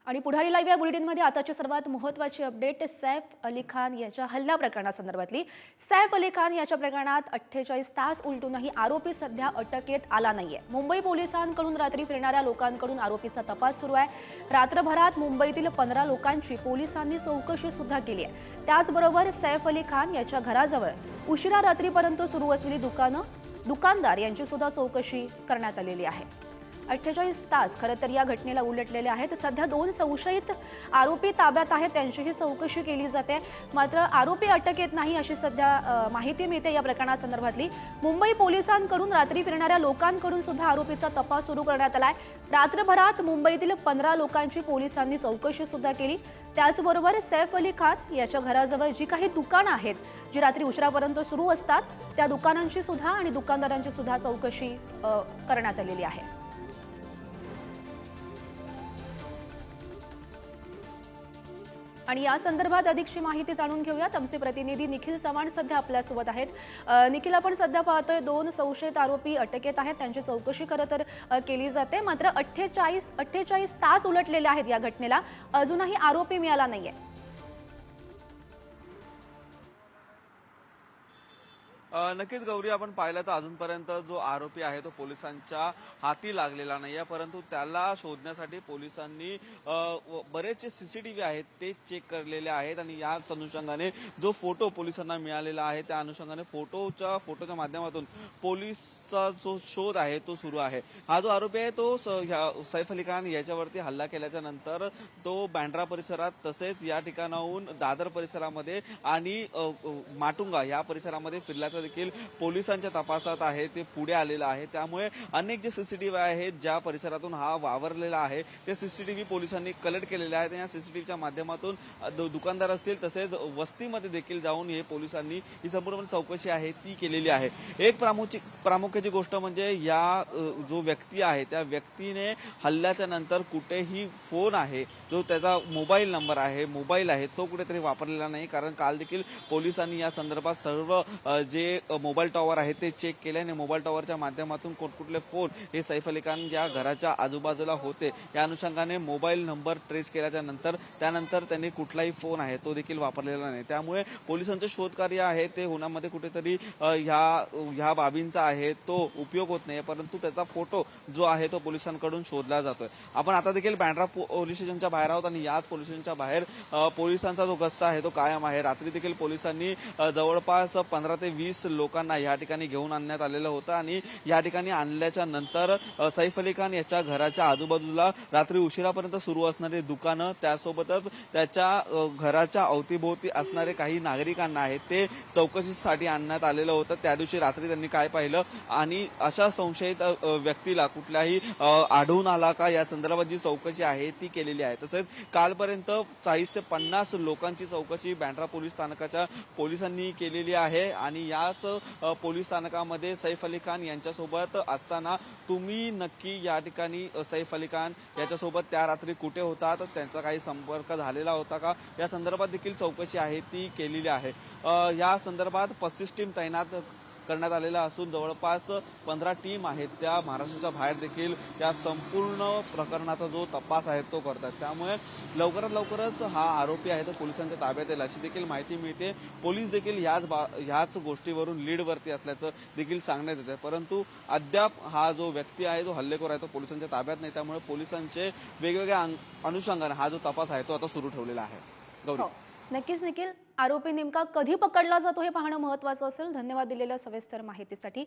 आणि पुढारी लाईव्ह या बुलेटिनमध्ये आताची सर्वात महत्त्वाची अपडेट सैफ अली खान याच्या हल्ला प्रकरणासंदर्भातली। सैफ अली खान याच्या प्रकरणात 48 तास उलटूनही आरोपी सध्या अटकेत आला नाहीये। मुंबई पोलिसांकडून रात्री फिरणाऱ्या लोकांकडून आरोपीचा तपास सुरू आहे। रात्रभरात मुंबईतील 15 लोकांची पोलिसांनी चौकशी सुद्धा केली आहे। त्याचबरोबर सैफ अली खान याच्या घराजवळ उशिरा रात्रीपर्यंत सुरू असलेली दुकानदार यांची सुद्धा चौकशी करण्यात आलेली आहे। 48 तास खरं तर या घटनेला उलटलेले आहेत। सध्या 2 संशयित आरोपी ताब्यात आहेत, त्यांचीही चौकशी केली जाते। मात्र आरोपी अटकेत नाही अशी सध्या माहिती मिळते या प्रकरणासंदर्भातली। मुंबई पोलिसांकडून रात्री फिरणाऱ्या लोकांकडून सुद्धा आरोपीचा तपास सुरू करण्यात आलाय। रात्रभरात मुंबईतील 15 लोकांची पोलिसांनी चौकशी सुद्धा केली। त्याचबरोबर सैफ अली खान याच्या घराजवळ जी काही दुकानं आहेत जी रात्री उशिरापर्यंत सुरू असतात त्या दुकानांची सुद्धा आणि दुकानदारांची सुद्धा चौकशी करण्यात आलेली आहे। आणि या संदर्भात अधिकची माहिती जाणून घेऊयात। आमचे प्रतिनिधी निखिल चव्हाण सध्या आपल्या सोबत आहेत। निखिल, आपण सध्या पाहतोय 2 संशयित आरोपी अटकेत आहेत, त्यांची चौकशी खरं तर केली जाते। मात्र 48 तास उलटलेले आहेत या घटनेला, अजूनही आरोपी मिळाला नाहीये। नक्कीच गौरी, आपण पाहिलं तर अजूनपर्यंत जो आरोपी आहे तो पोलिसांच्या हाती लागलेला नाहीये, परंतु त्याला शोधण्यासाठी पोलिसांनी बरेचसे सीसीटीव्ही आहेत ते चेक करलेले आहेत। आणि याच अनुषंगाने जो फोटो पोलिसांना मिळालेला आहे त्या अनुषंगाने फोटोच्या माध्यमातून पोलिसचा जो शोध आहे तो सुरू आहे। हा जो आरोपी आहे तो सैफ अली खान याच्यावरती हल्ला केल्याच्या नंतर तो बँड्रा परिसरात तसेच या ठिकाणाहून दादर परिसरामध्ये आणि माटुंगा या परिसरामध्ये फिरल्याचं देखील पोलिसांच्या तपासात आहे ते पुढे आलेलं आहे। त्यामुळे अनेक जे सीसीटीव्ही आहेत ज्या परिसरातून हा वावरलेला आहे ते सीसीटीव्ही पोलिसांनी कलेक्ट केलेले आहेत। या सीसीटीव्हीच्या माध्यमातून दुकानदार असतील तसेच वस्तीमध्ये देखील जाऊन हे पोलिसांनी ही संपूर्ण चौकशी आहे ती केलेली आहे। एक प्रामुख्याची गोष्ट म्हणजे या जो व्यक्ती आहे त्या व्यक्तीने हल्ल्याच्या नंतर कुठेही फोन आहे जो त्याचा मोबाईल नंबर आहे मोबाईल आहे तो कुठेतरी वापरलेला नाही, कारण काल देखील पोलिसांनी या संदर्भात सर्व जे मोबाईल टॉवर आहे ते चेक केले आणि मोबाईल टॉवरच्या माध्यमातून कुठले फोन हे सैफ अली खान ज्या घराच्या आजूबाजूला होते या अनुषंगाने मोबाईल नंबर ट्रेस केल्याच्या नंतर त्यानंतर त्यांनी कुठलाही फोन आहे तो देखील वापरलेला नाही। त्यामुळे पोलिसांचं शोधकार्य आहे ते होण्यामध्ये कुठेतरी ह्या बाबींचा आहे तो उपयोग होत नाही, परंतु त्याचा फोटो जो आहे तो पोलिसांकडून शोधला जातोय। आपण आता देखील बँड्रा पोलीस स्टेशनच्या बाहेर आहोत आणि याच पोलीस स्टेशनच्या बाहेर पोलिसांचा जो गस्त आहे तो कायम आहे। रात्री देखील पोलिसांनी जवळपास 15 ते 20 लोकांना या ठिकाणी घेऊन आणण्यात आलेलं होतं आणि या ठिकाणी आणल्याच्या नंतर सैफ अली खान याच्या घराच्या आजूबाजूला रात्री उशिरापर्यंत सुरू असणारी दुकानं त्यासोबतच त्याच्या घराच्या अवतीभोवती असणारे काही नागरिकांना आहेत ते चौकशीसाठी आणण्यात आलेलं होतं। त्या दिवशी रात्री त्यांनी काय पाहिलं आणि अशा संशयित व्यक्तीला कुठल्याही आढळून आला का या संदर्भात जी चौकशी आहे ती केलेली आहे। तसेच कालपर्यंत 40 ते 50 लोकांची चौकशी बँड्रा पोलीस स्थानकाच्या पोलिसांनी केलेली आहे। आणि याच पोलीस स्थानकामध्ये सैफ अली खान यांच्यासोबत असताना तुम्ही नक्की या ठिकाणी सैफ अली खान याच्यासोबत त्या रात्री कुठे होतात, त्यांचा काही संपर्क झालेला होता का या संदर्भात देखील चौकशी आहे ती केलेली आहे। या संदर्भात 35 टीम तैनात करण्यात आलेला असून जवळपास 15 टीम आहेत त्या महाराष्ट्राच्या बाहेर देखील या संपूर्ण प्रकरणाचा जो तपास आहे तो करतात। त्यामुळे लवकरात लवकरच हा आरोपी आहे तो पोलिसांच्या ताब्यात येईल अशी देखील माहिती मिळते। पोलीस देखील ह्याच गोष्टीवरून लीडवरती असल्याचं देखील सांगण्यात येते, परंतु अद्याप हा जो व्यक्ती आहे जो हल्लेखोर आहे तो पोलिसांच्या ताब्यात नाही। त्यामुळे पोलिसांचे वेगवेगळ्या अनुषंगाने हा जो तपास आहे तो आता सुरू ठेवलेला आहे। गौरी, नक्कीच निखिल, आरोपी नेमका कधी पकडला जातो हे पाहणं महत्त्वाचं असेल। धन्यवाद दिलेल्या सविस्तर माहितीसाठी।